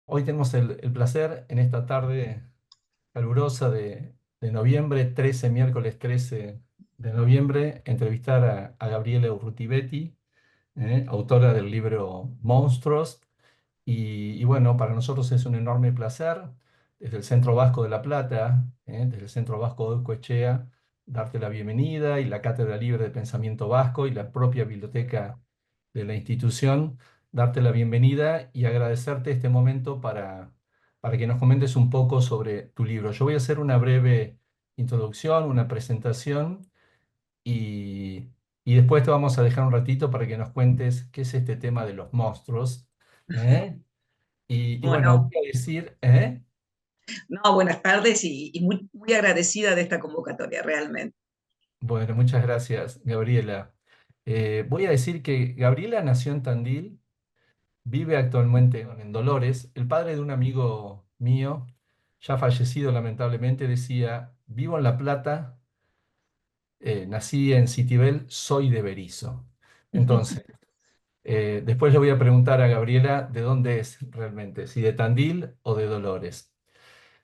Hoy tenemos el placer en esta tarde calurosa de noviembre 13, miércoles 13 de noviembre, entrevistar a Gabriela Urrutibetti, autora del libro Monstruos. Y bueno, para nosotros es un enorme placer, desde el Centro Vasco de La Plata, desde el Centro Vasco de Coechea, darte la bienvenida y la Cátedra Libre de Pensamiento Vasco y la propia biblioteca de la institución, darte la bienvenida y agradecerte este momento para que nos comentes un poco sobre tu libro. Yo voy a hacer una breve introducción, una presentación y, y después te vamos a dejar un ratito para que nos cuentes qué es este tema de los monstruos. ¿eh? Y bueno, Bueno, voy a decir, no, buenas tardes y muy, muy agradecida de esta convocatoria, realmente. bueno, muchas gracias, Gabriela. Voy a decir que Gabriela nació en Tandil, vive actualmente en Dolores. El padre de un amigo mío, ya fallecido lamentablemente, decía, vivo en La Plata, nací en Citibel, soy de Berisso. Entonces, después le voy a preguntar a Gabriela de dónde es realmente, si de Tandil o de Dolores.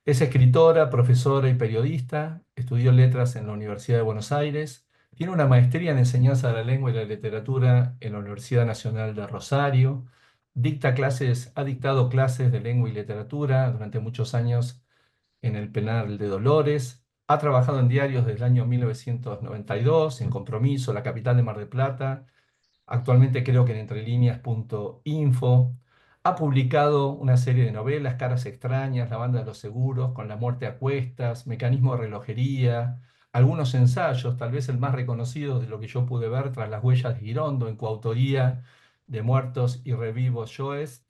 Es escritora, profesora y periodista, estudió letras en la Universidad de Buenos Aires, tiene una maestría en enseñanza de la lengua y la literatura en la Universidad Nacional de Rosario, ha dictado clases de lengua y literatura durante muchos años en el Penal de Dolores, ha trabajado en diarios desde el año 1992, en Compromiso, La Capital de Mar del Plata. Actualmente creo que en entrelíneas.info ha publicado una serie de novelas, Caras extrañas, La banda de los seguros, Con la muerte a cuestas, Mecanismo de relojería, algunos ensayos, tal vez el más reconocido de lo que yo pude ver, Tras las huellas de Girondo, en coautoría de Muertos y Revivos Yoes.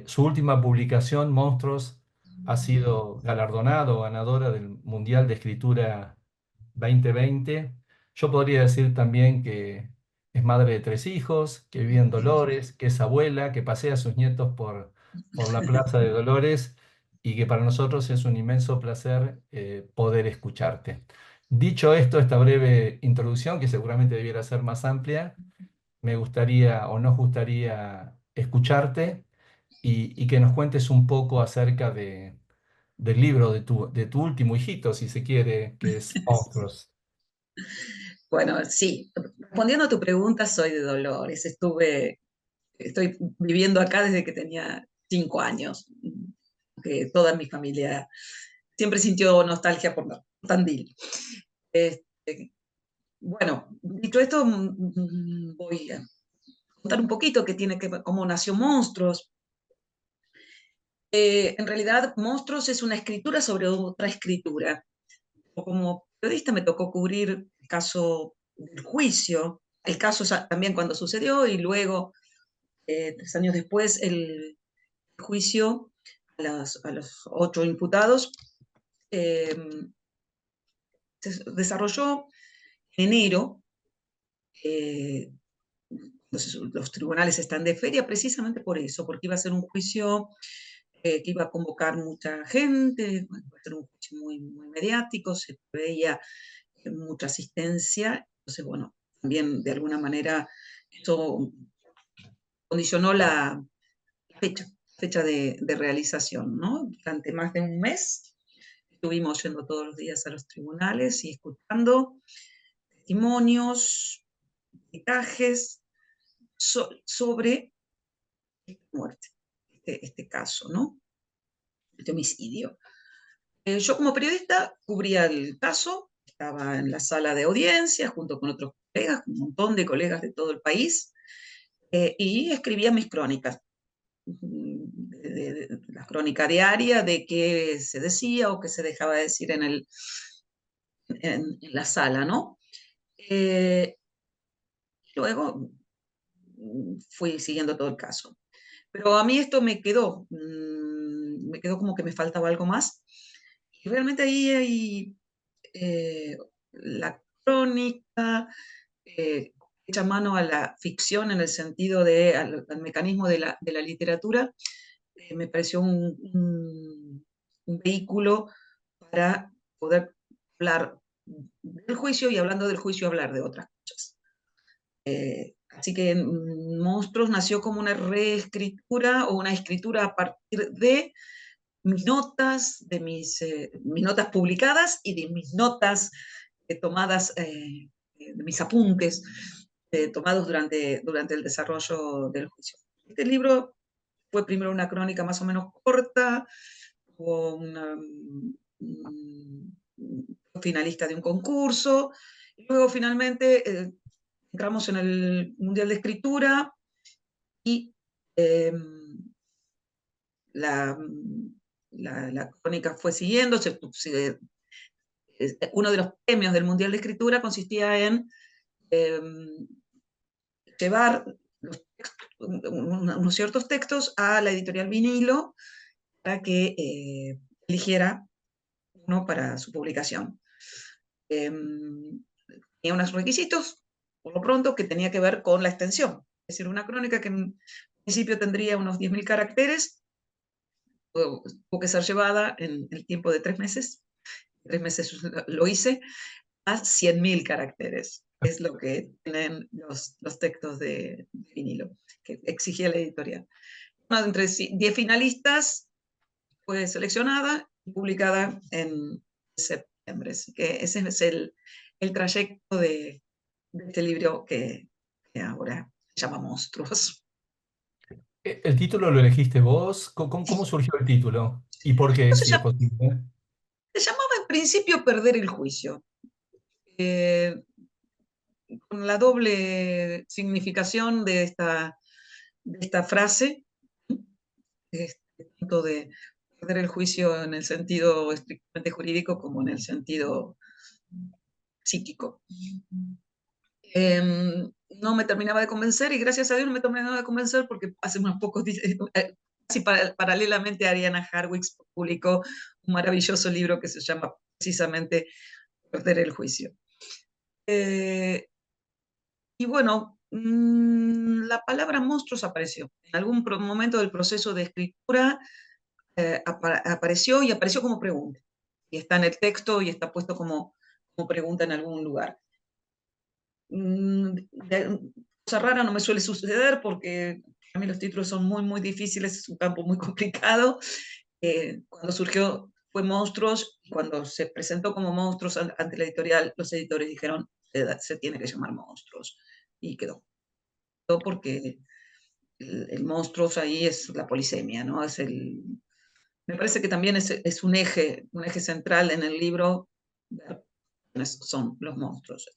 Su última publicación, Monstruos, ha sido galardonado, ganadora del Mundial de Escritura 2020. Yo podría decir también que es madre de tres hijos, que vive en Dolores, que es abuela, que pasea a sus nietos por la Plaza de Dolores y que para nosotros es un inmenso placer poder escucharte. Dicho esto, esta breve introducción, que seguramente debiera ser más amplia, me gustaría o nos gustaría escucharte y que nos cuentes un poco acerca del libro de tu último hijito, si se quiere, que es Monstruos. Bueno, sí, respondiendo a tu pregunta, soy de Dolores. Estoy viviendo acá desde que tenía 5 años, que toda mi familia siempre sintió nostalgia por Tandil. Este, bueno, dicho esto, voy a contar un poquito qué tiene que ver, cómo nació Monstruos. En realidad, Monstruos es una escritura sobre otra escritura. Como periodista me tocó cubrir el caso del juicio, el caso también cuando sucedió y luego, 3 años después, el juicio a los 8 imputados. eh, Se desarrolló en enero. eh, los tribunales están de feria precisamente por eso, porque iba a ser un juicio que iba a convocar mucha gente, bueno, iba a ser un juicio muy, muy mediático, se veía mucha asistencia. Entonces, bueno, también de alguna manera eso condicionó la fecha de realización, ¿no? Durante más de un mes estuvimos yendo todos los días a los tribunales y escuchando testimonios, peritajes sobre esta muerte, este caso, ¿no? Este homicidio. Yo como periodista cubría el caso, estaba en la sala de audiencia junto con otros colegas, un montón de colegas de todo el país, y escribía mis crónicas, la crónica diaria de qué se decía o qué se dejaba de decir en la sala, ¿no? Eh, Luego fui siguiendo todo el caso. Pero a mí esto me quedó como que me faltaba algo más. Y realmente ahí hay la crónica, hecha mano a la ficción en el sentido al mecanismo de la literatura. Me pareció un vehículo para poder hablar del juicio y hablando del juicio hablar de otras cosas. Así que Monstruos nació como una reescritura o una escritura a partir de mis notas, mis notas publicadas y de mis notas tomadas, de mis apuntes tomados durante el desarrollo del juicio. Este libro fue primero una crónica más o menos corta, fue finalista de un concurso, y luego finalmente entramos en el Mundial de Escritura y eh, la, la crónica fue siguiendo. Uno de los premios del Mundial de Escritura consistía en eh, llevar unos ciertos textos a la editorial Vinilo para que eligiera uno para su publicación. Tenía unos requisitos, por lo pronto, que tenía que ver con la extensión. Es decir, una crónica que en principio tendría unos 10.000 caracteres, tuvo que ser llevada en el tiempo de 3 meses. 3 meses lo hice, a 100.000 caracteres. Es lo que tienen los textos de vinilo, que exigía la editorial. Bueno, entre 10 finalistas fue seleccionada y publicada en septiembre. Así que ese es el trayecto de este libro que ahora se llama Monstruos. ¿El título lo elegiste vos? ¿Cómo surgió el título? ¿Y por qué, Entonces si es posible? se llamaba en principio Perder el juicio, eh, con la doble significación de esta frase, tanto de perder el juicio en el sentido estrictamente jurídico como en el sentido psíquico. No me terminaba de convencer y gracias a Dios no me terminaba de convencer porque hace unos pocos días, casi paralelamente, Ariana Harwicz publicó un maravilloso libro que se llama precisamente Perder el juicio. Eh, y bueno, la palabra monstruos apareció. En algún momento del proceso de escritura apareció y apareció como pregunta. Y está en el texto y está puesto como pregunta en algún lugar. Cosa rara no me suele suceder porque a mí los títulos son muy, muy difíciles, es un campo muy complicado. Cuando surgió fue Monstruos, y cuando se presentó como Monstruos ante la editorial, los editores dijeron, se tiene que llamar Monstruos, y quedó. Porque el Monstruos ahí es la polisemia, ¿no? Me parece que también es un eje central en el libro, son los monstruos.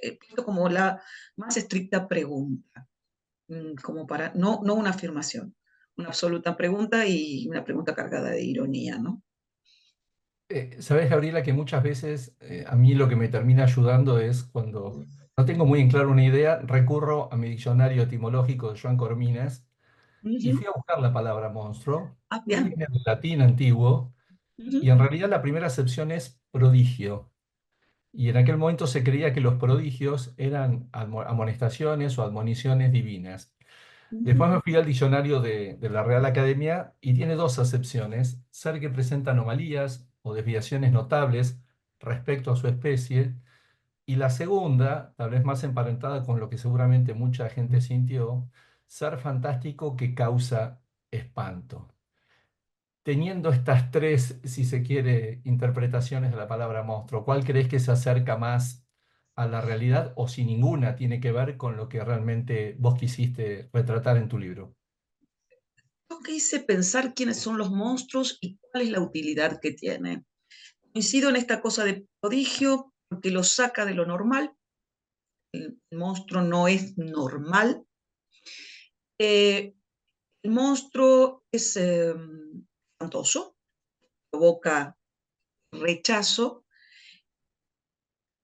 Esto como la más estricta pregunta, como para, no una afirmación, una absoluta pregunta y una pregunta cargada de ironía, ¿no? Sabes, Gabriela, que muchas veces a mí lo que me termina ayudando es cuando no tengo muy en claro una idea, recurro a mi diccionario etimológico de Joan Coromines y Ujú. fui a buscar la palabra monstruo, Ah, que bien. viene del latín antiguo, y Ujú, en realidad la primera acepción es prodigio. Y en aquel momento se creía que los prodigios eran amonestaciones o admoniciones divinas. ujú, Después me fui al diccionario de la Real Academia y tiene dos acepciones: ser que presenta anomalías o desviaciones notables respecto a su especie, y la segunda, tal vez más emparentada con lo que seguramente mucha gente sintió, ser fantástico que causa espanto. Teniendo estas tres, si se quiere, interpretaciones de la palabra monstruo, ¿cuál crees que se acerca más a la realidad o si ninguna tiene que ver con lo que realmente vos quisiste retratar en tu libro? Yo quise pensar quiénes son los monstruos y cuál es la utilidad que tienen. Coincido en esta cosa de prodigio porque lo saca de lo normal. El monstruo no es normal. Eh, el monstruo es espantoso, provoca rechazo,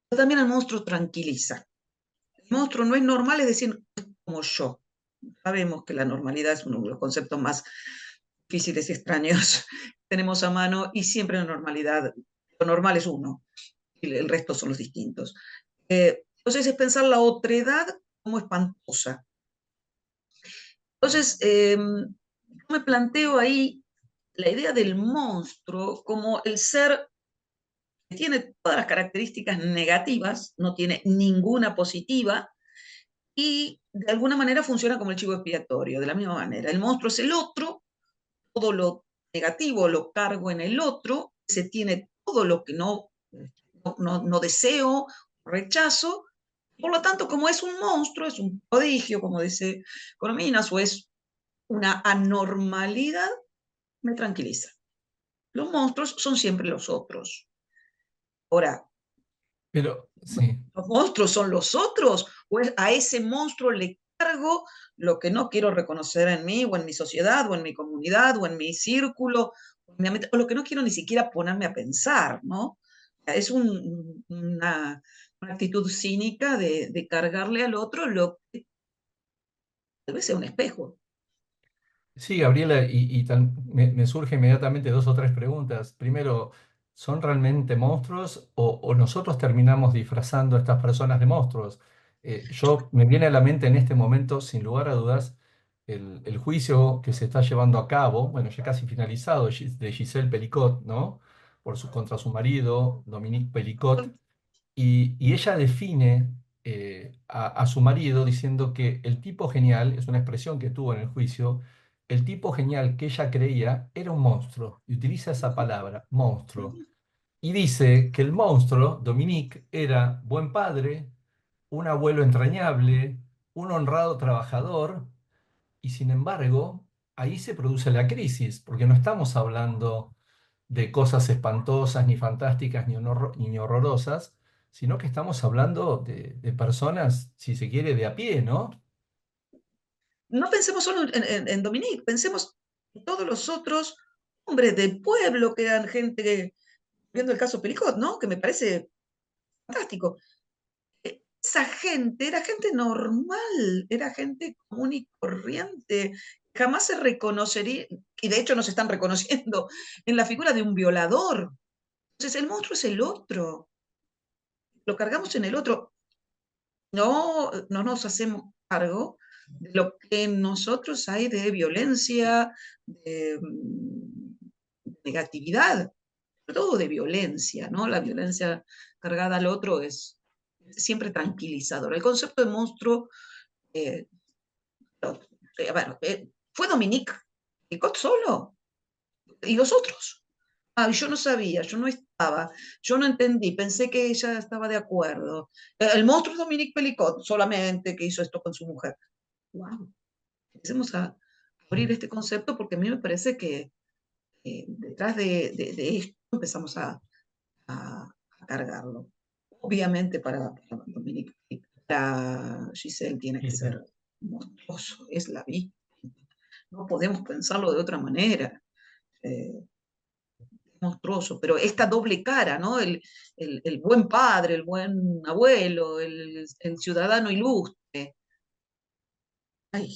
pero también el monstruo tranquiliza. El monstruo no es normal, es decir, no es como yo. Sabemos que la normalidad es uno de los conceptos más difíciles y extraños que tenemos a mano, y siempre la normalidad, lo normal es uno, y el resto son los distintos. Entonces es pensar la otredad como espantosa. Entonces, yo me planteo ahí la idea del monstruo como el ser que tiene todas las características negativas, no tiene ninguna positiva, y de alguna manera funciona como el chivo expiatorio, de la misma manera. El monstruo es el otro, todo lo negativo lo cargo en el otro, se tiene todo lo que no deseo, rechazo, por lo tanto, como es un monstruo, es un prodigio, como dice Corominas, o es una anormalidad, me tranquiliza. Los monstruos son siempre los otros. Ahora, Pero sí. ¿los monstruos son los otros? ¿O a ese monstruo le cargo lo que no quiero reconocer en mí, o en mi sociedad, o en mi comunidad, o en mi círculo, o lo que no quiero ni siquiera ponerme a pensar, ¿no? Es una actitud cínica de cargarle al otro lo que tal vez sea un espejo. Sí, Gabriela, me surgen inmediatamente dos o tres preguntas. Primero, ¿son realmente monstruos o nosotros terminamos disfrazando a estas personas de monstruos? Me viene a la mente en este momento, sin lugar a dudas, el juicio que se está llevando a cabo, bueno, ya casi finalizado, de Giselle Pelicot, ¿no? Contra su marido, Dominique Pelicot. Y ella define a su marido diciendo que el tipo genial, es una expresión que tuvo en el juicio, el tipo genial que ella creía era un monstruo, y utiliza esa palabra, monstruo. Y dice que el monstruo, Dominique, era buen padre, un abuelo entrañable, un honrado trabajador, y sin embargo, ahí se produce la crisis, porque no estamos hablando de cosas espantosas, ni fantásticas, ni horrorosas, sino que estamos hablando de personas, si se quiere, de a pie, ¿no? No pensemos solo en Dominique, pensemos en todos los otros hombres del pueblo que eran gente, viendo el caso Pelicot, ¿no? Que me parece fantástico. Esa gente era gente normal, era gente común y corriente. Jamás se reconocería, y de hecho nos están reconociendo, en la figura de un violador. Entonces el monstruo es el otro, lo cargamos en el otro. No nos hacemos cargo de lo que en nosotros hay de violencia, de negatividad, sobre todo de violencia, ¿no? La violencia cargada al otro es siempre tranquilizadora. El concepto de monstruo, eh, bueno, fue Dominique Picot solo, y los otros. Ah, yo no sabía, yo no estaba, yo no entendí, pensé que ella estaba de acuerdo. El monstruo es Dominique Pelicot, solamente que hizo esto con su mujer. Wow, empecemos a abrir este concepto porque a mí me parece que detrás de esto empezamos a cargarlo. Obviamente para Dominique, para Giselle tiene que Quizá. ser monstruoso, es la víctima. No podemos pensarlo de otra manera. Eh, monstruoso, pero esta doble cara, ¿no? El buen padre, el buen abuelo, el ciudadano ilustre. Ay,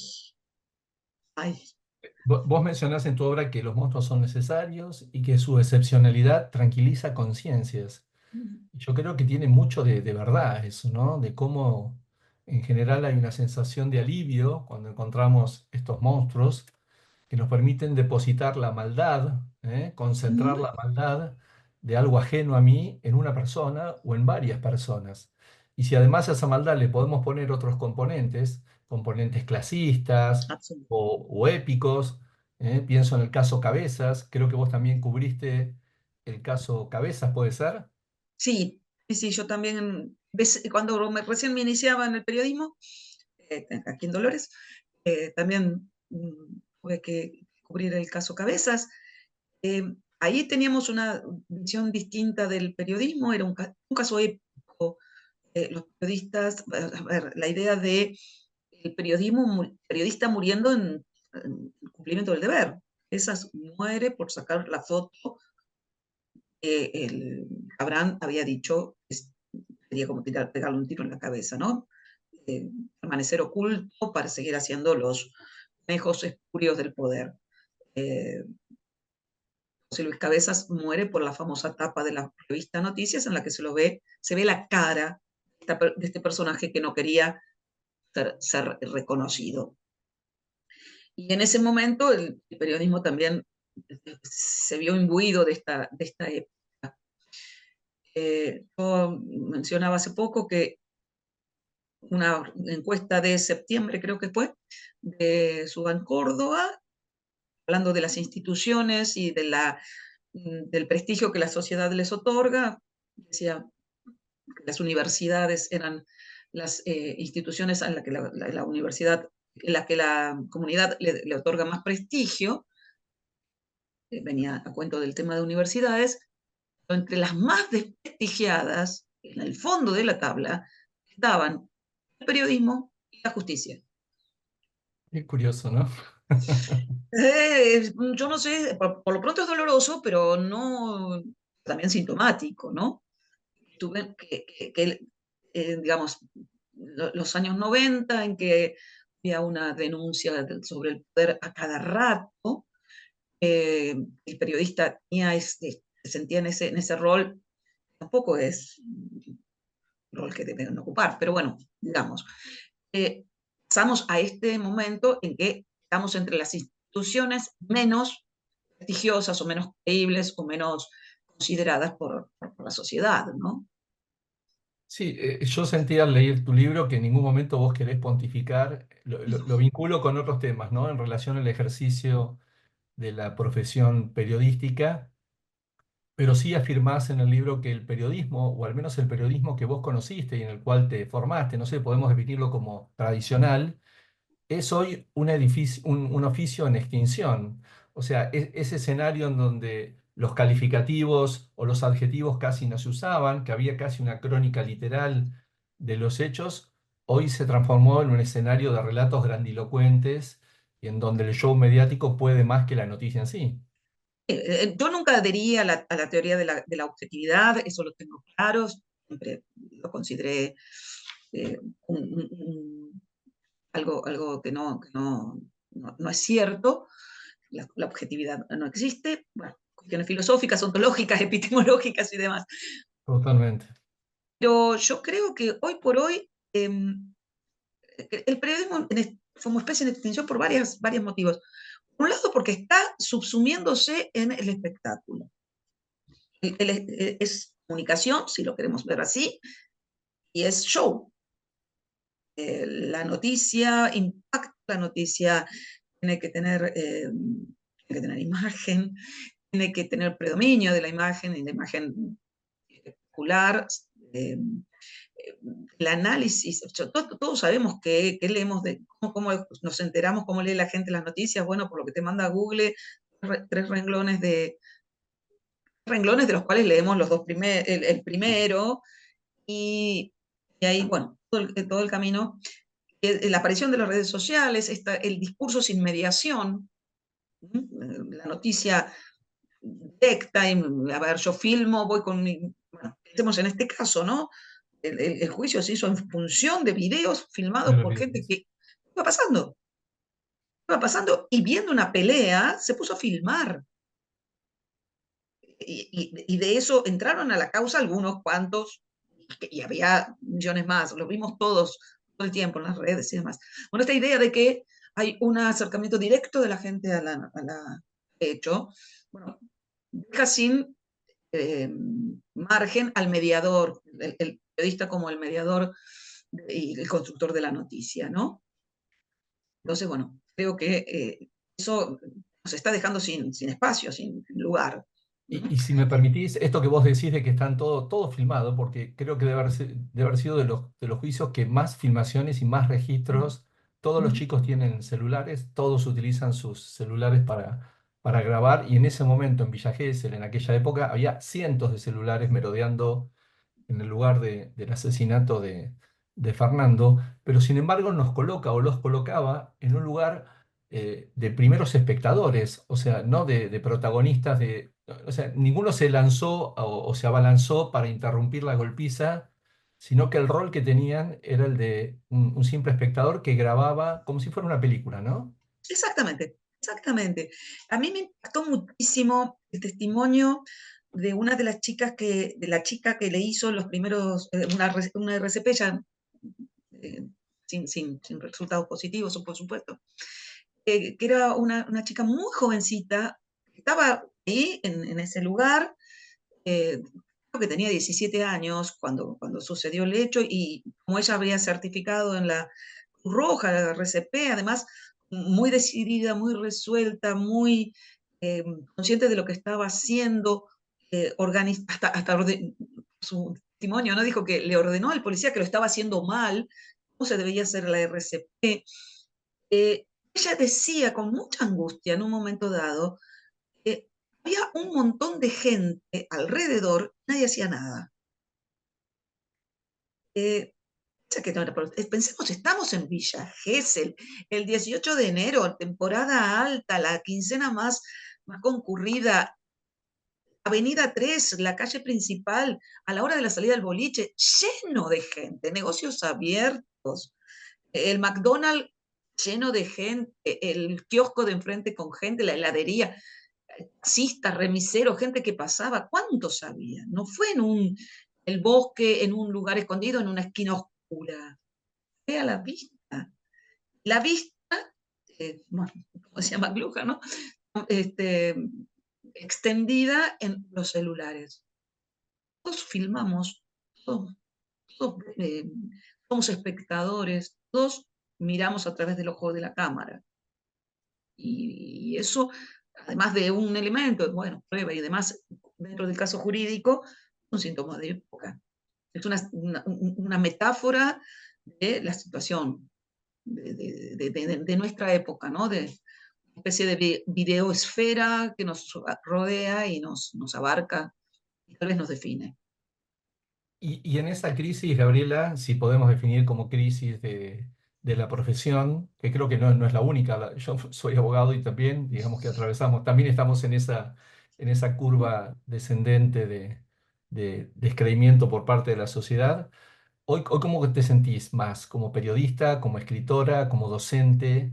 ay. Vos mencionás en tu obra que los monstruos son necesarios y que su excepcionalidad tranquiliza conciencias. Yo creo que tiene mucho de verdad eso, ¿no? De cómo en general hay una sensación de alivio cuando encontramos estos monstruos que nos permiten depositar la maldad, concentrar la maldad de algo ajeno a mí en una persona o en varias personas. Y si además a esa maldad le podemos poner otros componentes, componentes clasistas Absolutamente. o épicos, pienso en el caso Cabezas, creo que vos también cubriste el caso Cabezas, ¿puede ser? Sí, sí, sí, yo también, cuando recién me iniciaba en el periodismo, aquí en Dolores, también tuve que cubrir el caso Cabezas. Eh, Ahí teníamos una visión distinta del periodismo, era un caso épico. Los periodistas, a ver, la idea de el periodista muriendo en cumplimiento del deber. Esas muere por sacar la foto que el Abraham había dicho que sería como pegarle un tiro en la cabeza, ¿no? Permanecer oculto para seguir haciendo los manejos espurios del poder. Eh, José Luis Cabezas muere por la famosa tapa de la revista Noticias en la que se ve la cara de este personaje que no quería ser reconocido. Y en ese momento el periodismo también se vio imbuido de esta época. Yo mencionaba hace poco que una encuesta de septiembre, creo que fue, de Suban Córdoba, hablando de las instituciones y del prestigio que la sociedad les otorga. Decía que las universidades eran las instituciones en las que la universidad, en la que la comunidad le otorga más prestigio. Venía a cuento del tema de universidades, entre las más desprestigiadas, en el fondo de la tabla, estaban el periodismo y la justicia. Qué curioso, ¿no? Yo no sé, por lo pronto es doloroso, pero no también sintomático, ¿no? Tuve digamos, los años 90 en que había una denuncia sobre el poder a cada rato, el periodista se sentía en ese rol, tampoco es un rol que deben ocupar, pero bueno, digamos, eh, pasamos a este momento en que estamos entre las instituciones menos prestigiosas o menos creíbles o menos consideradas por la sociedad, ¿no? Sí, yo sentí al leer tu libro que en ningún momento vos querés pontificar, lo vinculo con otros temas, ¿no? En relación al ejercicio de la profesión periodística, pero sí afirmás en el libro que el periodismo, o al menos el periodismo que vos conociste y en el cual te formaste, no sé, podemos definirlo como tradicional, es hoy un oficio en extinción. O sea, ese escenario en donde los calificativos o los adjetivos casi no se usaban, que había casi una crónica literal de los hechos, hoy se transformó en un escenario de relatos grandilocuentes y en donde el show mediático puede más que la noticia en sí. Yo nunca adherí a la teoría de la objetividad, eso lo tengo claro, siempre lo consideré eh, un, un, un, algo no es cierto, la objetividad no existe, bueno, cuestiones filosóficas, ontológicas, epistemológicas y demás. Totalmente. Pero yo creo que hoy por hoy el periodismo como especie en extinción por varios motivos. Por un lado, porque está subsumiéndose en el espectáculo. Es comunicación, si lo queremos ver así, y es show. La noticia impacta, la noticia tiene que tener imagen, tiene que tener predominio de la imagen y la imagen espectacular. Eh, el análisis, todos sabemos que leemos, cómo nos enteramos, cómo lee la gente las noticias, bueno, por lo que te manda Google, tres renglones de los cuales leemos el primero, y, y ahí, bueno, todo el camino, la aparición de las redes sociales, el discurso sin mediación, la noticia directa, y, a ver, yo filmo, voy con bueno, estemos en este caso, ¿no? El juicio se hizo en función de videos filmados por gente que iba pasando y viendo una pelea, se puso a filmar. Y de eso entraron a la causa algunos cuantos, y había millones más, lo vimos todos todo el tiempo en las redes y demás. Bueno, esta idea de que hay un acercamiento directo de la gente hecho, bueno, deja sin margen al mediador, el periodista como el mediador y el constructor de la noticia, ¿no? Entonces, bueno, creo que eso nos está dejando sin espacio, sin lugar, ¿no? Y si me permitís, esto que vos decís de que están todo filmado, porque creo que debe haber sido de los juicios que más filmaciones y más registros, todos los chicos tienen celulares, todos utilizan sus celulares para grabar, y en ese momento en Villa Gesell, en aquella época, había cientos de celulares merodeando en el lugar del asesinato de Fernando, pero sin embargo nos coloca o los colocaba en un lugar de primeros espectadores, o sea, no de protagonistas, o sea, ninguno se lanzó o se abalanzó para interrumpir la golpiza, sino que el rol que tenían era el de un simple espectador que grababa como si fuera una película, ¿no? Exactamente, exactamente. A mí me impactó muchísimo el testimonio de una de las chicas de la chica que le hizo los primeros, una RCP ya eh, sin resultados positivos, por supuesto, que era una chica muy jovencita, que estaba ahí en ese lugar, eh, que tenía 17 años cuando sucedió el hecho y como ella había certificado en la Cruz Roja, la RCP, además muy decidida, muy resuelta, muy consciente de lo que estaba haciendo, su testimonio, ¿no? Dijo que le ordenó al policía que lo estaba haciendo mal, cómo se debía hacer la RCP. Ella decía con mucha angustia en un momento dado que había un montón de gente alrededor, nadie hacía nada. Eh, que no pensemos, estamos en Villa Gesell, el 18 de enero, temporada alta, la quincena más concurrida, Avenida 3, la calle principal, a la hora de la salida del boliche, lleno de gente, negocios abiertos, el McDonald's lleno de gente, el kiosco de enfrente con gente, la heladería, taxistas, remiseros, gente que pasaba, ¿cuántos había? No fue el bosque, en un lugar escondido, en una esquina oscura, fue a la vista. La vista, bueno, como decía McLuhan, ¿no? Este, extendida en los celulares. Todos filmamos, todos, todos, somos espectadores, todos miramos a través del ojo de la cámara. Y eso, además de un elemento, bueno, prueba y demás, dentro del caso jurídico, un síntoma de época. Es una metáfora de la situación de nuestra época, ¿no? De una especie de videoesfera que nos rodea y nos abarca y tal vez nos define. Y en esa crisis, Gabriela, si podemos definir como crisis de la profesión, que creo que no es la única, yo soy abogado y también, digamos que atravesamos, también estamos en esa curva descendente de descreimiento por parte de la sociedad. Hoy ¿cómo te sentís más? ¿Como periodista, como escritora, como docente?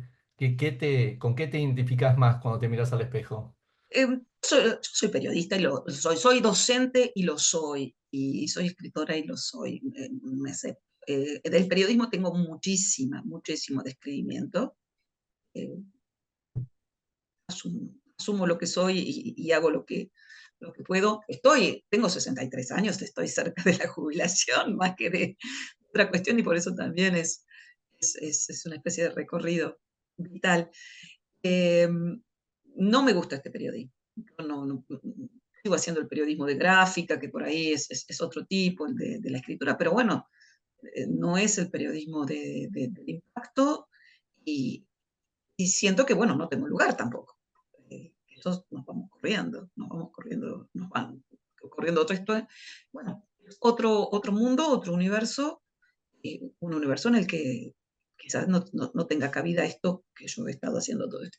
¿Con qué te identificás más cuando te miras al espejo? Yo soy periodista y soy docente y lo soy, y soy escritora y lo soy. Del periodismo tengo muchísimo descreimiento. Eh, asumo lo que soy y hago lo que puedo. Tengo 63 años, estoy cerca de la jubilación más que de otra cuestión y por eso también es una especie de recorrido vital. Eh, no me gusta este periodismo. Yo sigo haciendo el periodismo de gráfica, que por ahí es otro tipo, el de la escritura, pero bueno, no es el periodismo del impacto y siento que, bueno, no tengo lugar tampoco. Entonces nos vamos corriendo, nos van corriendo otro esto. Bueno, otro mundo, otro universo, un universo en el que quizás no tenga cabida esto que yo he estado haciendo todo esto.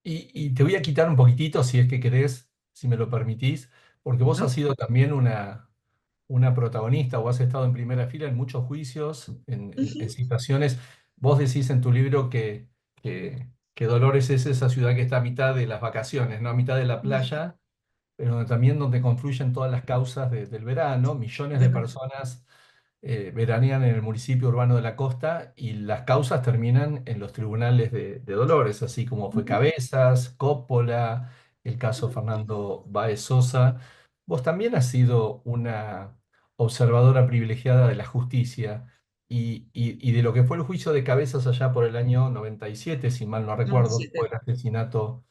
Y te voy a quitar un poquitito, si es que querés, si me lo permitís, porque vos has ¿No? sido también una protagonista o has estado en primera fila en muchos juicios, en Ujú, situaciones. Vos decís en tu libro que Dolores es esa ciudad que está a mitad de las vacaciones, ¿no? A mitad de la playa, pero también donde confluyen todas las causas del verano. Millones de de verdad. personas veranean en el municipio urbano de la costa y las causas terminan en los tribunales de Dolores, así como fue Ujú, Cabezas, Coppola, el caso ujú. Fernando Báez Sosa. Vos también has sido una observadora privilegiada de la justicia y de lo que fue el juicio de Cabezas allá por el año 97, si mal no recuerdo, que fue 97. el asesinato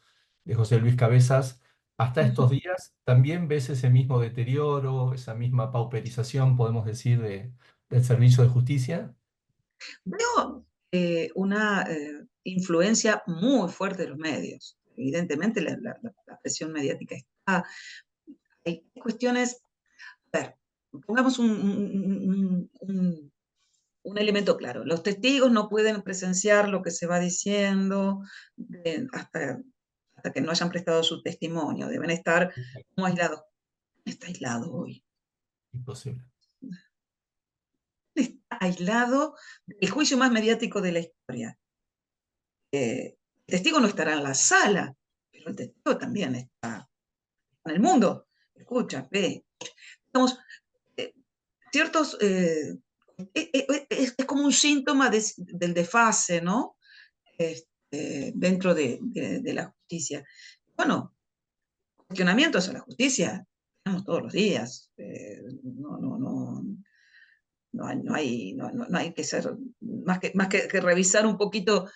de José Luis Cabezas. Hasta estos Ujú. días también ves ese mismo deterioro, esa misma pauperización, podemos decir, del servicio de justicia. Veo una influencia muy fuerte de los medios. Evidentemente, la presión mediática está. Hay cuestiones. A ver, pongamos un elemento claro. Los testigos no pueden presenciar lo que se va diciendo hasta que no hayan prestado su testimonio. Deben estar como aislados. Está aislado hoy. Imposible. Está aislado del juicio más mediático de la historia. El testigo no estará en la sala, pero el testigo también está en el mundo. Escucha, ve. Estamos, eh, ciertos, es como un síntoma del desfase, ¿no? Dentro de la justicia. Bueno, cuestionamientos a la justicia tenemos todos los días. No hay que ser, más que revisar un poquito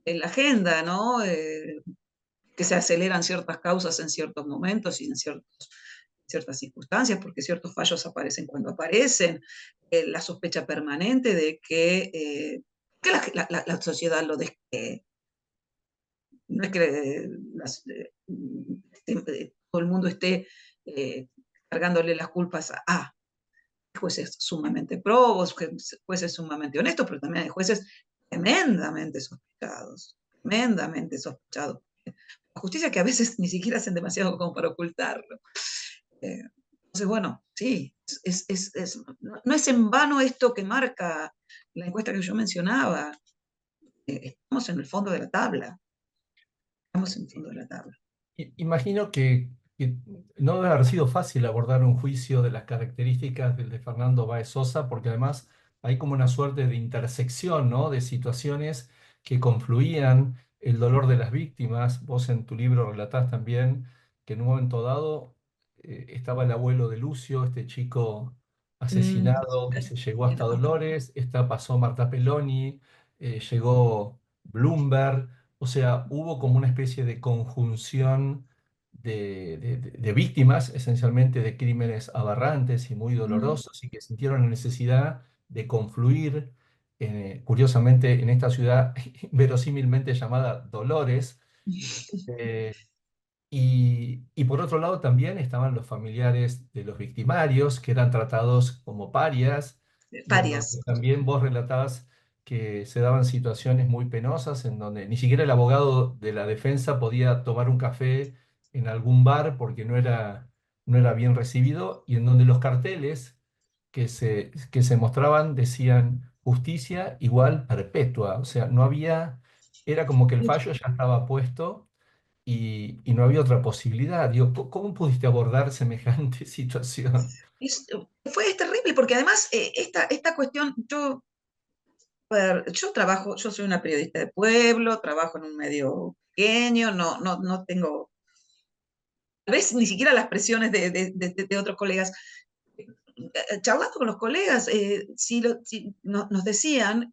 la agenda, ¿no? Que se aceleran ciertas causas en ciertos momentos y en ciertas circunstancias, porque ciertos fallos aparecen cuando aparecen, la sospecha permanente de que la sociedad no es que todo el mundo esté cargándole las culpas a jueces sumamente probos, jueces sumamente honestos, pero también hay jueces tremendamente sospechados. La justicia que a veces ni siquiera hacen demasiado como para ocultarlo. Entonces, bueno, sí, no es en vano esto que marca la encuesta que yo mencionaba. Estamos en el fondo de la tabla. Estamos en el fondo de la tabla. Imagino que no debe haber sido fácil abordar un juicio de las características del de Fernando Báez Sosa, porque además hay como una suerte de intersección, ¿no? De situaciones que confluían el dolor de las víctimas. Vos en tu libro relatás también que en un momento dado estaba el abuelo de Lucio, este chico Mm, asesinado que se llegó hasta mira, Dolores, esta pasó Marta Peloni, llegó Bloomberg. O sea, hubo como una especie de conjunción de víctimas, esencialmente de crímenes aberrantes y muy mm, dolorosos, y que sintieron la necesidad de confluir, curiosamente, en esta ciudad verosímilmente llamada Dolores. eh, y por otro lado también estaban los familiares de los victimarios, que eran tratados como parias, y en donde varias. también vos relatabas que se daban situaciones muy penosas, en donde ni siquiera el abogado de la defensa podía tomar un café en algún bar porque no era bien recibido, y en donde los carteles que se mostraban decían justicia igual perpetua. O sea, no había, era como que el fallo ya estaba puesto y no había otra posibilidad. Digo, ¿cómo pudiste abordar semejante situación? Fue terrible porque además esta cuestión, yo trabajo, yo soy una periodista de pueblo, trabajo en un medio pequeño, no tengo, tal vez ni siquiera las presiones de otros colegas. Charlando con los colegas, si nos decían,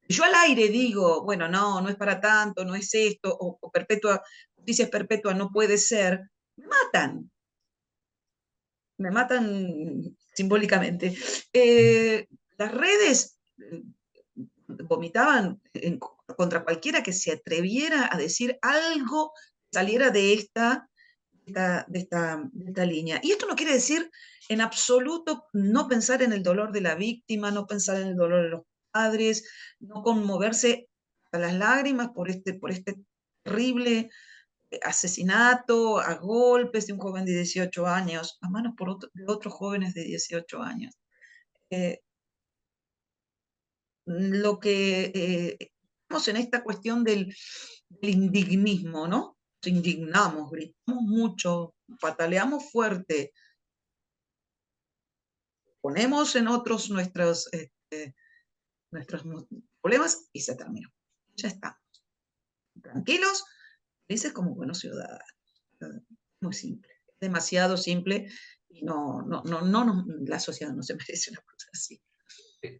yo al aire digo, bueno, no es para tanto, no es esto, o perpetua, justicia es perpetua, no puede ser, matan, me matan simbólicamente. Las redes vomitaban contra cualquiera que se atreviera a decir algo que saliera de esta línea. Y esto no quiere decir en absoluto no pensar en el dolor de la víctima, no pensar en el dolor de los padres, no conmoverse a las lágrimas por este terrible asesinato a golpes de un joven de 18 años, a manos de otros jóvenes de 18 años. Eh, lo que estamos en esta cuestión del indignismo, ¿no? Nos indignamos, gritamos mucho, pataleamos fuerte, ponemos en otros nuestros problemas y se terminó. Ya está. Tranquilos, felices como buenos ciudadanos. Muy simple, demasiado simple y la sociedad no se merece una cosa así.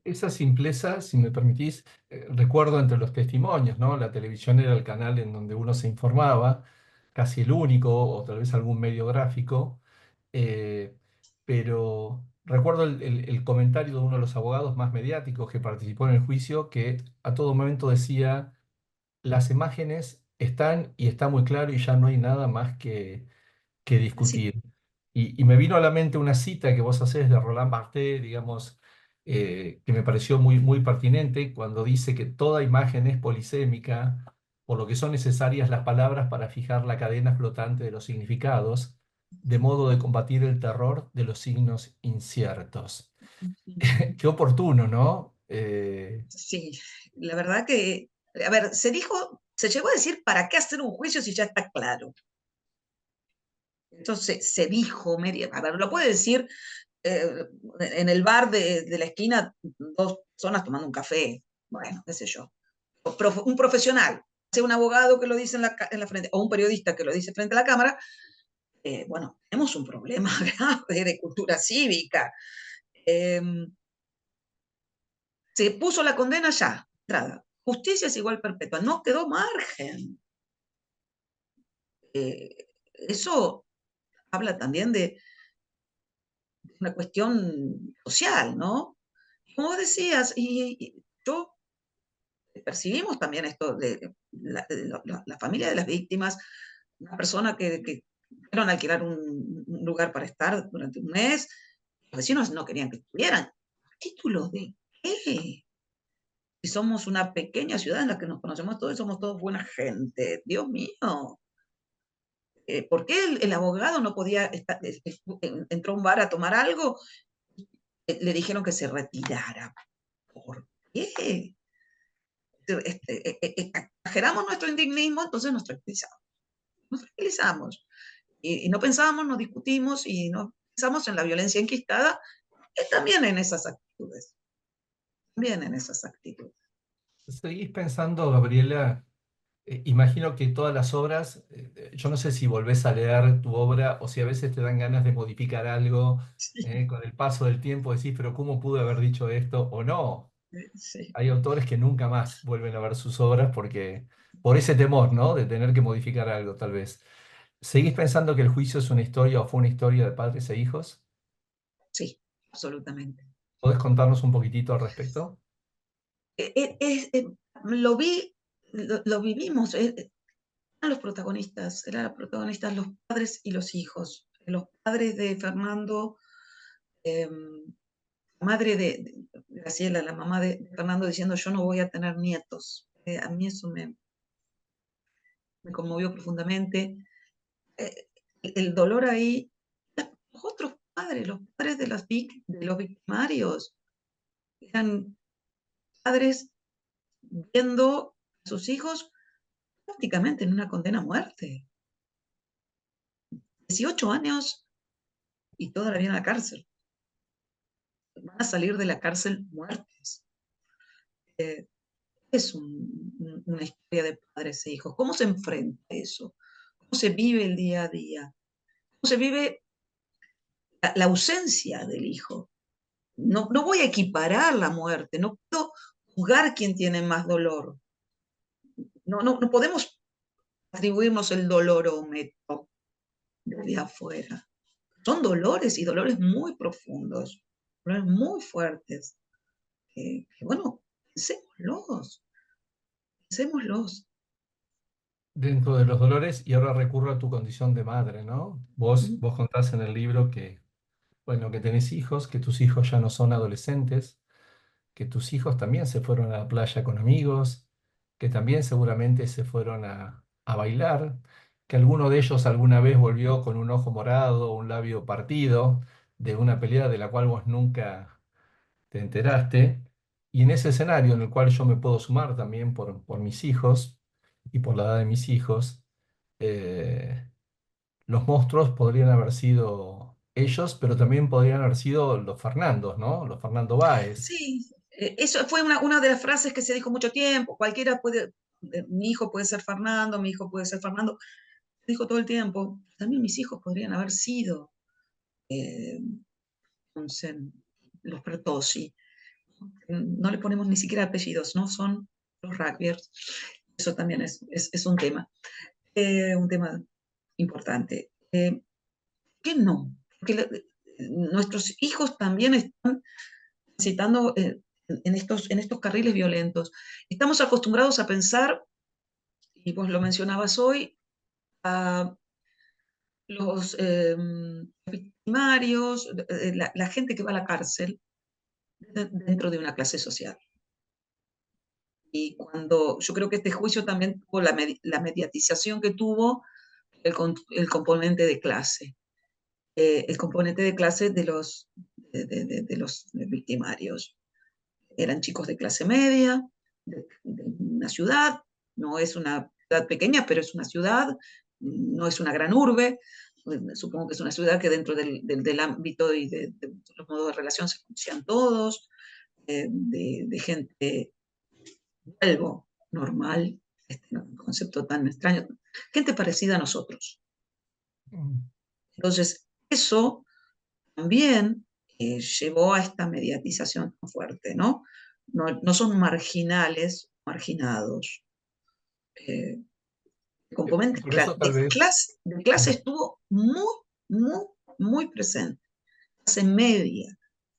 Esa simpleza, si me permitís, recuerdo entre los testimonios, ¿no? La televisión era el canal en donde uno se informaba, casi el único, o tal vez algún medio gráfico, eh, pero recuerdo el comentario de uno de los abogados más mediáticos que participó en el juicio, que a todo momento decía, las imágenes están y está muy claro y ya no hay nada más que Así. discutir. Y me vino a la mente una cita que vos hacés de Roland Barthes, digamos, que me pareció muy, muy pertinente cuando dice que toda imagen es polisémica, por lo que son necesarias las palabras para fijar la cadena flotante de los significados, de modo de combatir el terror de los signos inciertos. Qué oportuno, ¿no? Sí, la verdad que, a ver, se llegó a decir, ¿para qué hacer un juicio si ya está claro? Entonces se dijo, a ver, lo puede decir eh, en el bar de la esquina, dos personas tomando un café, bueno, qué sé yo. Un profesional, sea un abogado que lo dice en la frente, o un periodista que lo dice frente a la cámara, bueno, tenemos un problema grave de cultura cívica. Eh, Se puso la condena ya, entrada. Justicia es igual perpetua, no quedó margen. Eso habla también de una cuestión social, ¿no? Como decías, y yo percibimos también esto de la familia de las víctimas, una persona que fueron a alquilar un lugar para estar durante un mes, los vecinos no querían que estuvieran. ¿Título de qué? Si somos una pequeña ciudad en la que nos conocemos todos y somos todos buena gente. Dios mío. ¿Por qué el abogado no podía estar, entró a un bar a tomar algo? Le dijeron que se retirara. ¿Por qué? Exageramos nuestro indignismo, entonces nos tranquilizamos. Nos tranquilizamos. Y no pensamos, no discutimos y no pensamos en la violencia enquistada, también en esas actitudes. También en esas actitudes. ¿Seguís pensando, Gabriela? Imagino que todas las obras, yo no sé si volvés a leer tu obra o si a veces te dan ganas de modificar algo, Sí, con el paso del tiempo decís, pero ¿cómo pude haber dicho esto? O no. sí, Hay autores que nunca más vuelven a ver sus obras porque, por ese temor, ¿no? De tener que modificar algo, tal vez. ¿Seguís pensando que el juicio es una historia o fue una historia de padres e hijos? sí, absolutamente. ¿Podés contarnos un poquitito al respecto? Eh, eh, eh, eh, lo vi, lo vivimos, eran eran los protagonistas los padres y los hijos. Los padres de Fernando, eh, la madre de Graciela, la mamá de Fernando, diciendo yo no voy a tener nietos. A mí eso me conmovió profundamente. Eh, el dolor ahí, los otros padres, los padres de los victimarios, eran padres viendo a sus hijos prácticamente en una condena a muerte. 18 años y toda la vida en la cárcel. Van a salir de la cárcel muertos. Eh, una historia de padres e hijos. ¿Cómo se enfrenta eso? ¿Cómo se vive el día a día? ¿Cómo se vive la ausencia del hijo? No, no voy a equiparar la muerte, no puedo juzgar quién tiene más dolor. No, no, no podemos atribuirnos el dolorómetro desde afuera. Son dolores y dolores muy profundos, dolores muy fuertes. Bueno, pensémoslos, pensémoslos. Dentro de los dolores, y ahora recurro a tu condición de madre, ¿no? Vos contás en el libro que, bueno, que tenés hijos, que tus hijos ya no son adolescentes, que tus hijos también se fueron a la playa con amigos, que también seguramente se fueron a bailar, que alguno de ellos alguna vez volvió con un ojo morado, un labio partido, de una pelea de la cual vos nunca te enteraste. Y en ese escenario en el cual yo me puedo sumar también por mis hijos y por la edad de mis hijos, eh, los monstruos podrían haber sido ellos, pero también podrían haber sido los Fernandos, ¿no? Los Fernando Báez. Sí, eso fue una de las frases que se dijo mucho tiempo. Cualquiera puede, mi hijo puede ser Fernando, mi hijo puede ser Fernando. Se dijo todo el tiempo. También mis hijos podrían haber sido eh, Onsen, los Bertossi. No le ponemos ni siquiera apellidos, ¿no? Son los rugbyers. Eso también es un tema importante. ¿Qué no? Porque nuestros hijos también están transitando en estos carriles violentos. Estamos acostumbrados a pensar, y vos lo mencionabas hoy, a los victimarios, la gente que va a la cárcel dentro de una clase social. Y cuando yo creo que este juicio también tuvo la mediatización que tuvo el componente de clase, el componente de clase de los victimarios. Eran chicos de clase media, de una ciudad, no es una ciudad pequeña, pero es una ciudad, no es una gran urbe, supongo que es una ciudad que dentro del ámbito y de los modos de relación se conocían todos, de gente algo normal, este concepto tan extraño, gente parecida a nosotros. Entonces, eso también llevó a esta mediatización tan fuerte, ¿no? No son marginales, marginados. Eh, el Y componente por eso tal vez, de clase mm, estuvo muy, muy, muy presente. Clase media.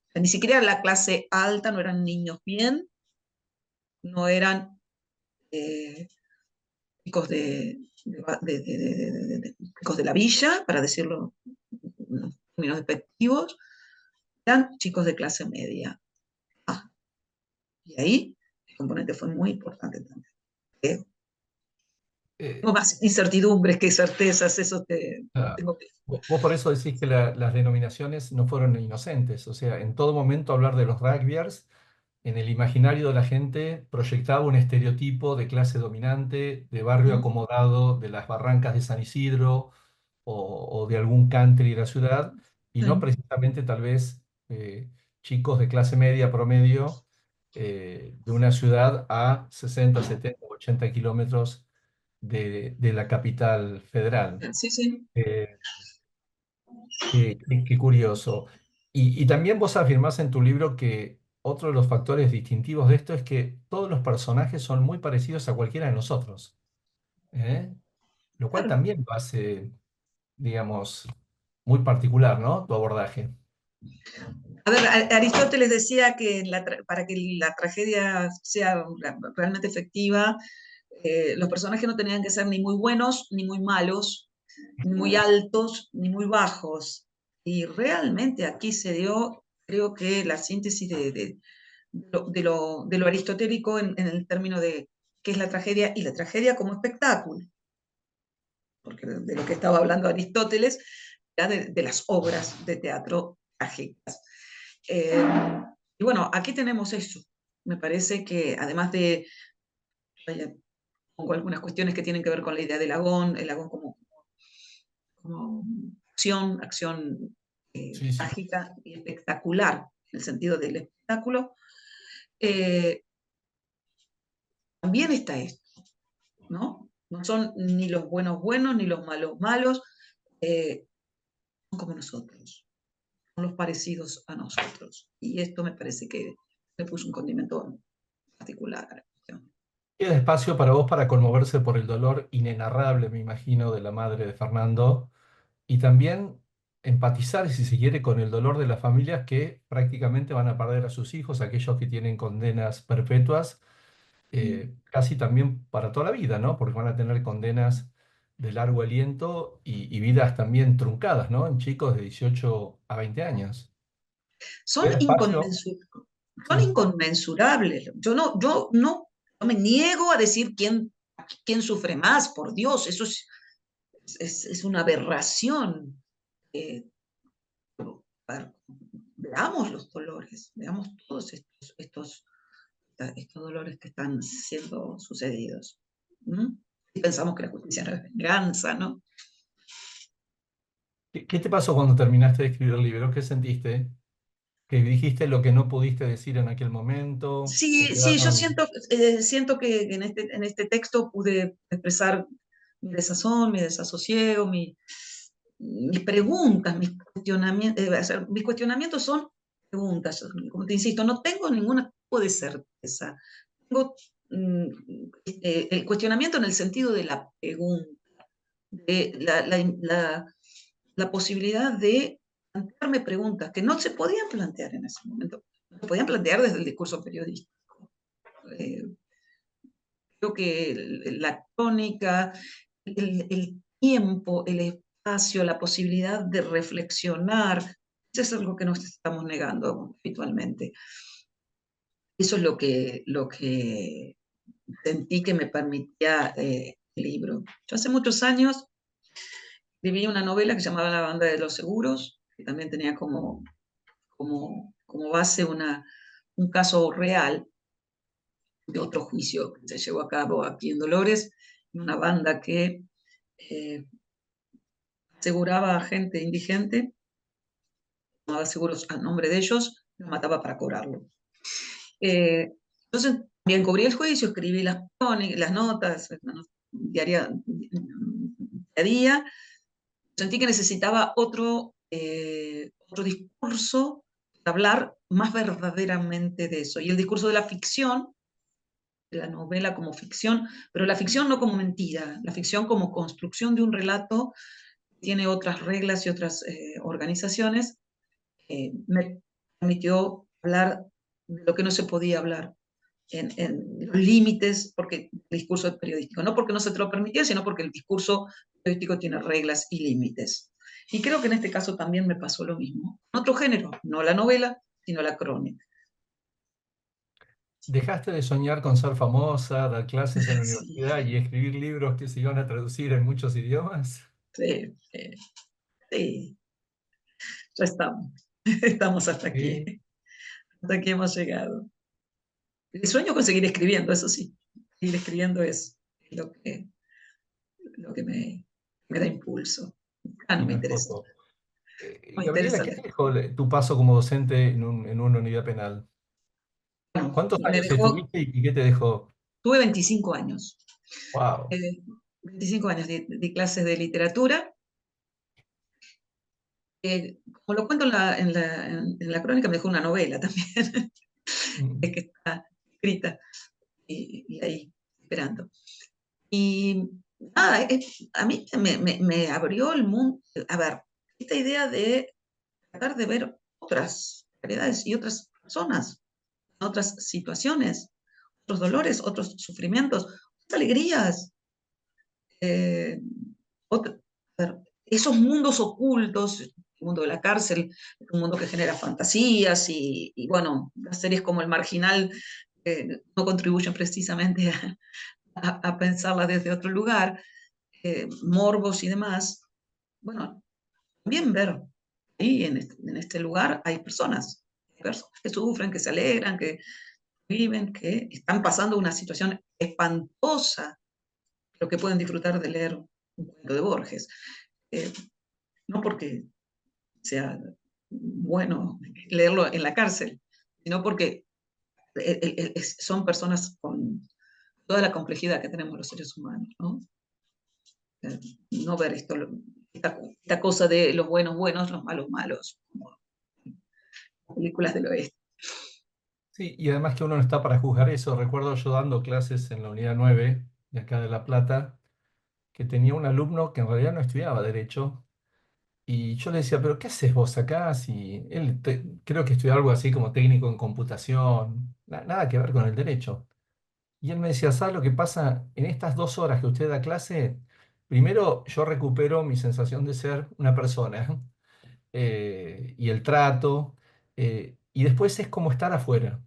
O sea, ni siquiera la clase alta, no eran niños bien, no eran eh, chicos chicos de la villa, para decirlo en términos despectivos, eran chicos de clase media. Ah, y ahí el componente fue muy importante también. ¿Eh? eh, Tengo más incertidumbres que certezas, eso ah, tengo que... vos por eso decís que las denominaciones no fueron inocentes, o sea, en todo momento hablar de los rugbyers en el imaginario de la gente proyectaba un estereotipo de clase dominante, de barrio ¿Mm? acomodado, de las barrancas de San Isidro o de algún country de la ciudad, y no Sí. precisamente tal vez chicos de clase media promedio de una ciudad a 60, 70, 80 kilómetros de la capital federal. Sí, sí. Eh, qué curioso. Y también vos afirmás en tu libro que otro de los factores distintivos de esto es que todos los personajes son muy parecidos a cualquiera de nosotros, ¿eh? Lo cual Claro. también lo hace, digamos, muy particular, ¿no? Tu abordaje. A ver, Aristóteles decía que para que la tragedia sea realmente efectiva, los personajes no tenían que ser ni muy buenos ni muy malos, ni muy altos ni muy bajos. Y realmente aquí se dio, creo que la síntesis de lo aristotélico en el término de qué es la tragedia y la tragedia como espectáculo, porque de lo que estaba hablando Aristóteles era de las obras de teatro trágicas. Eh, y bueno, aquí tenemos eso. Me parece que además de, pongo algunas cuestiones que tienen que ver con la idea del agón, el agón como acción Sí, sí. trágica y espectacular, en el sentido del espectáculo, eh, también está esto, ¿no? No son ni los buenos buenos, ni los malos malos, eh, son como nosotros, son los parecidos a nosotros. Y esto me parece que le puso un condimento particular a la cuestión. Queda espacio para vos para conmoverse por el dolor inenarrable, me imagino, de la madre de Fernando y también empatizar, si se quiere, con el dolor de las familias que prácticamente van a perder a sus hijos, aquellos que tienen condenas perpetuas, casi también para toda la vida, ¿no? Porque van a tener condenas de largo aliento y vidas también truncadas, ¿no? En chicos de 18 a 20 años. Son, ¿Queda espacio? inconmensu- son Sí. inconmensurables. Yo no me niego a decir quién sufre más, por Dios, eso es una aberración. Eh, ver, veamos los dolores, veamos todos estos dolores que están siendo sucedidos. ¿Mm? Y pensamos que la justicia no es venganza, ¿no? ¿Qué te pasó cuando terminaste de escribir el libro? ¿Qué sentiste? ¿Que dijiste lo que no pudiste decir en aquel momento? ¿Te Sí, sí, yo quedaron? siento que en este texto pude expresar mi desazón, mi desasosiego, mis preguntas, mis cuestionamientos son preguntas. Como te insisto, no tengo ningún tipo de certeza. Tengo el cuestionamiento en el sentido de la pregunta, de la posibilidad de plantearme preguntas que no se podían plantear en ese momento, no se podían plantear desde el discurso periodístico. Eh, Creo que la crónica, el tiempo, el espacio, la posibilidad de reflexionar, eso es algo que nos estamos negando habitualmente. Eso es lo que sentí que me permitía el libro. Yo hace muchos años escribí una novela que se llamaba La banda de los seguros, que también tenía como base un caso real de otro juicio que se llevó a cabo aquí en Dolores, una banda que aseguraba a gente indigente, tomaba seguros a nombre de ellos, los mataba para cobrarlo. Entonces, bien cubrí el juicio, escribí las notas, diaria, día a día, Sentí que necesitaba otro discurso para hablar más verdaderamente de eso. Y el discurso de la ficción, de la novela como ficción, pero la ficción no como mentira, la ficción como construcción de un relato que tiene otras reglas y otras organizaciones, me permitió hablar de lo que no se podía hablar en los límites, porque el discurso periodístico, no porque no se te lo permitía, sino porque el discurso periodístico tiene reglas y límites. Y creo que en este caso también me pasó lo mismo. En otro género, no la novela, sino la crónica. ¿Dejaste de soñar con ser famosa, dar clases en la Sí, universidad y escribir libros que se iban a traducir en muchos idiomas? sí, sí, sí, ya estamos. Estamos Sí. hasta aquí hemos llegado. El sueño con seguir escribiendo, eso sí. Seguir escribiendo es lo que me da impulso. Ah, no Y me no es interesa. poco. No me Gabriela, interesa ¿qué te dejó tu paso como docente en una unidad penal? bueno, ¿Cuántos me años dejó, estuviste y qué te dejó? tuve 25 años. Wow. Eh, 25 años di clases de literatura. Como lo cuento en la crónica, me dejó una novela también, es que está escrita y ahí esperando. Y nada, a mí me abrió el mundo. A ver, esta idea de tratar de ver otras realidades y otras personas, otras situaciones, otros dolores, otros sufrimientos, otras alegrías, eh, otra- a ver, esos mundos ocultos, el mundo de la cárcel, es un mundo que genera fantasías y bueno, las series como El Marginal no contribuyen precisamente a pensarla desde otro lugar, morbos y demás. Bueno, también ver ahí en este lugar hay personas que sufren, que se alegran, que viven, que están pasando una situación espantosa, pero que pueden disfrutar de leer un cuento de Borges. Eh, no porque sea bueno leerlo en la cárcel, sino porque son personas con toda la complejidad que tenemos los seres humanos, ¿no? Eh, no ver esta cosa de los buenos buenos, los malos malos, como películas del oeste. Sí, y además que uno no está para juzgar eso. Recuerdo yo dando clases en la unidad 9 de acá de La Plata, que tenía un alumno que en realidad no estudiaba derecho. Y yo le decía, pero ¿qué haces vos acá? Si él creo que estudió algo así como técnico en computación, nada que ver con el derecho. Y él me decía, ¿sabes lo que pasa? En estas 2 horas que usted da clase, primero yo recupero mi sensación de ser una persona y el trato, y después es como estar afuera.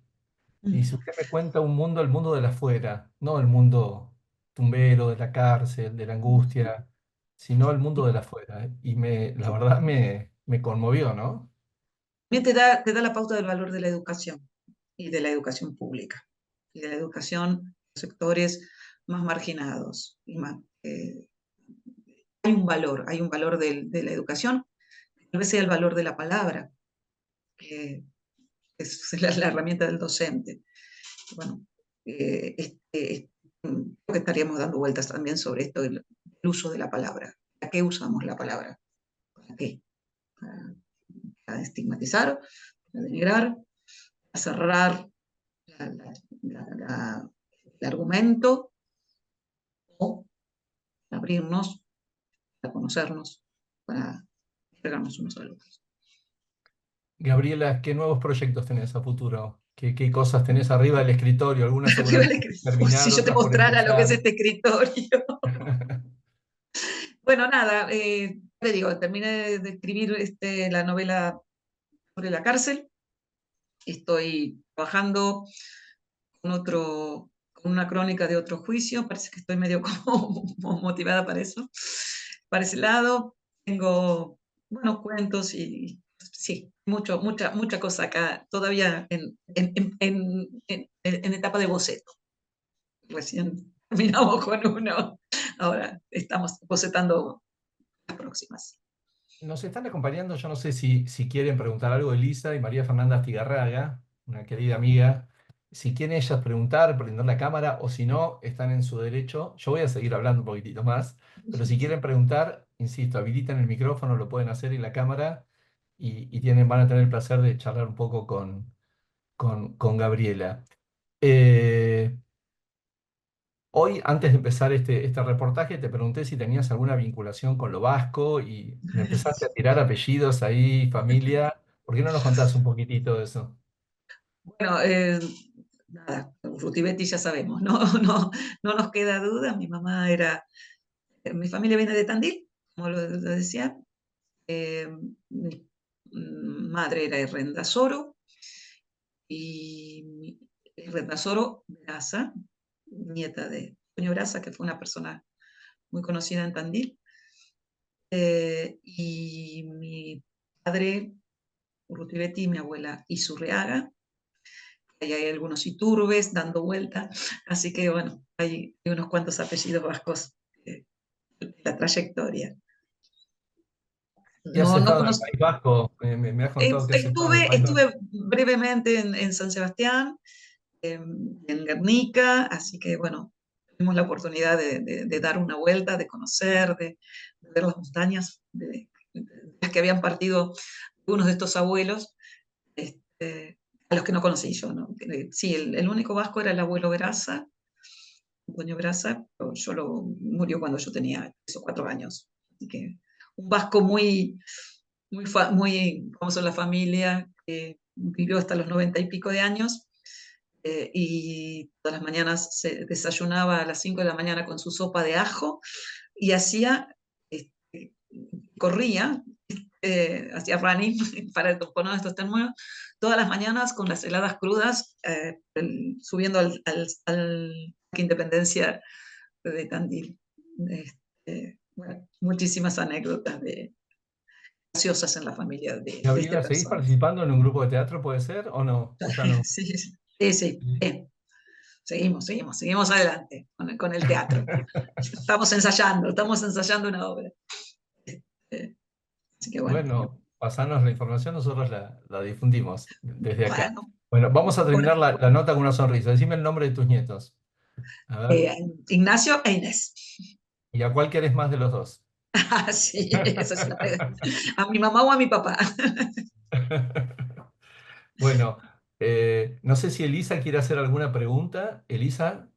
Y si usted me cuenta un mundo, el mundo de la afuera, no el mundo tumbero, de la cárcel, de la angustia, sino el mundo de la afuera. Y la verdad me conmovió, ¿no? También te da la pauta del valor de la educación y de la educación pública y de la educación en los sectores más marginados. Hay un valor de la educación, tal vez sea el valor de la palabra, que es la herramienta del docente. Bueno, creo que estaríamos dando vueltas también sobre esto, el uso de la palabra. ¿Para qué usamos la palabra? ¿Para qué? ¿Para, para estigmatizar? ¿Para denigrar? ¿Para cerrar la- la- el argumento? ¿O para abrirnos, para conocernos, para entregarnos unos a los otros? Gabriela, ¿qué nuevos proyectos tenés a futuro? ¿Qué cosas tenés arriba del escritorio? Algunas Arriba seguramente por si terminar, yo te otras por mostrara lo que es empezar. este escritorio. Bueno, nada, te digo, terminé de escribir la novela sobre la cárcel. Estoy trabajando con una crónica de otro juicio. Parece que estoy medio como motivada para eso. Para ese lado, tengo buenos cuentos y sí, mucha cosa acá, todavía en etapa de boceto. Recién terminamos con uno. Ahora estamos bocetando las próximas. Nos están acompañando, yo no sé si quieren preguntar algo, Elisa y María Fernanda Astigarraga, una querida amiga. Si quieren ellas preguntar, prender la cámara, o si no, están en su derecho. Yo voy a seguir hablando un poquitito más, pero si quieren preguntar, insisto, habilitan el micrófono, lo pueden hacer en la cámara y van a tener el placer de charlar un poco con Gabriela. Eh, Hoy, antes de empezar este reportaje, te pregunté si tenías alguna vinculación con lo vasco y me empezaste a tirar apellidos ahí, familia. ¿Por qué no nos contás un poquitito de eso? Bueno, nada, Ruti Betty ya sabemos, no, no, no nos queda duda. Mi mamá era, mi familia viene de Tandil, como lo decía. Mi madre era Errendazoro y Errendazoro Braza, nieta de Antonio Braza, que fue una persona muy conocida en Tandil. Y mi padre, Ruti Betty, y mi abuela Isurreaga. Ahí hay algunos Iturbes dando vuelta, así que bueno, hay unos cuantos apellidos vascos en la trayectoria. ¿Y has No, no estado en el conozco. País Vasco? Me has contado que has estado en el País Vasco. Estuve brevemente en San Sebastián, en Guernica, así que bueno, tuvimos la oportunidad de dar una vuelta, de conocer, de ver las montañas de las que habían partido algunos de estos abuelos, a los que no conocí yo, ¿no? Sí, el único vasco era el abuelo Veraza, Antonio Brasa, pero murió cuando yo tenía 3 o 4 años. Así que un vasco muy, como son la familia, que vivió hasta los 90 y pico de años, y todas las mañanas se desayunaba a las 5 de la mañana con su sopa de ajo y este, corría, hacía running, para poner estos términos, todas las mañanas con las heladas crudas, subiendo al Parque Independencia de Tandil. Bueno, muchísimas anécdotas graciosas en la familia de este Gabriela, ¿seguís personaje. participando en un grupo de teatro, puede ser, o no? ¿O ya no? Sí, sí, sí. Seguimos adelante con el teatro. Estamos ensayando una obra. Eh, Así que bueno, Bueno, pasanos la información, nosotros la difundimos desde acá. bueno, Bueno, vamos a bueno, terminar la nota con una sonrisa. Decime el nombre de tus nietos. A ver, eh, Ignacio e Inés. ¿y a cuál querés más de los dos? Ah, sí, esa es la pregunta. ¿A mi mamá o a mi papá? Bueno, no sé si Elisa quiere hacer alguna pregunta. Elisa,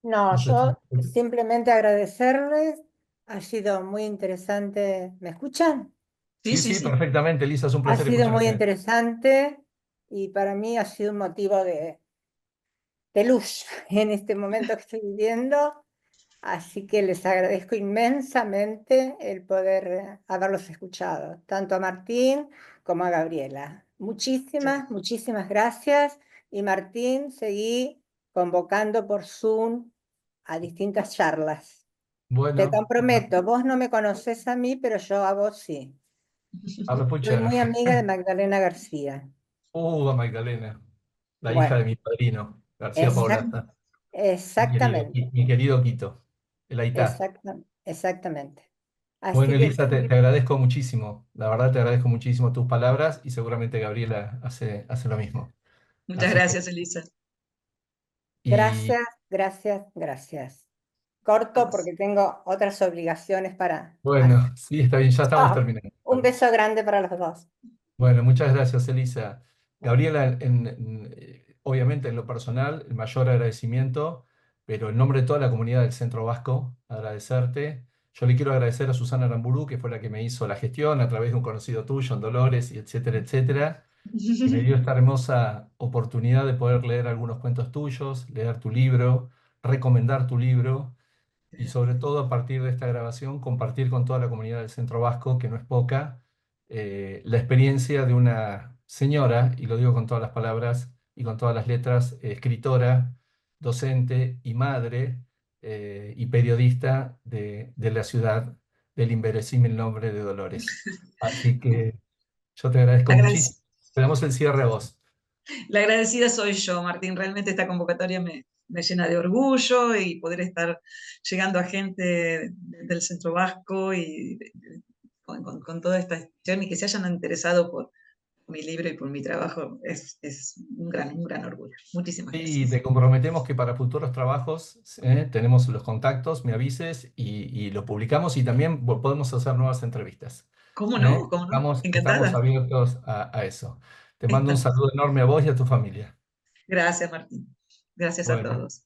No, no sé si... yo simplemente agradecerles. Ha sido muy interesante. ¿Me escuchan? Sí, Sí, sí, sí, sí. perfectamente, Elisa, es un Ha placer sido muy escucharte. interesante y para mí ha sido un motivo de luz en este momento que estoy viviendo. Así que les agradezco inmensamente el poder haberlos escuchado, tanto a Martín como a Gabriela. Muchísimas, muchísimas gracias. Y Martín, seguí convocando por Zoom a distintas charlas. Te Bueno, comprometo, vos no me conoces a mí, pero yo a vos sí. a la Soy pucha. muy amiga de Magdalena García. Magdalena, la hija de Bueno, mi padrino, García exact- Paulata, exactamente, Mi querido Quito, el Aitá. exactamente. Bueno, Así que Elisa, te agradezco muchísimo. La verdad, te agradezco muchísimo tus palabras y seguramente Gabriela hace lo mismo. Muchas Así que, gracias, Elisa. y gracias, gracias, gracias. Corto porque tengo otras obligaciones para hacer. bueno, sí, está bien, ya estamos Ah, terminando. un beso grande para los dos. Bueno, muchas gracias, Elisa. Gabriela, obviamente en lo personal, el mayor agradecimiento, pero en nombre de toda la comunidad del Centro Vasco, agradecerte. Yo le quiero agradecer a Susana Aramburu, que fue la que me hizo la gestión a través de un conocido tuyo en Dolores, y etcétera, etcétera, y me dio esta hermosa oportunidad de poder leer algunos cuentos tuyos, leer tu libro, recomendar tu libro y sobre todo a partir de esta grabación compartir con toda la comunidad del Centro Vasco, que no es poca, la experiencia de una señora, y lo digo con todas las palabras y con todas las letras, escritora, docente y madre y periodista de la ciudad del inverosímil nombre de Dolores. Así que yo te agradezco muchísimo. Agradec- Te el cierre a vos. La agradecida soy yo, Martín. Realmente esta convocatoria me llena de orgullo y poder estar llegando a gente del Centro Vasco y con toda esta gestión y que se hayan interesado por mi libro y por mi trabajo es un gran orgullo. Muchísimas Y te gracias. comprometemos que para futuros trabajos tenemos los contactos, me avises y lo publicamos y también podemos hacer nuevas entrevistas. ¿Cómo no? ¿Cómo no? Estamos Encantada. abiertos a eso. Te mando un Estamos. saludo enorme a vos y a tu familia. Gracias, Martín. Gracias a Bueno. todos.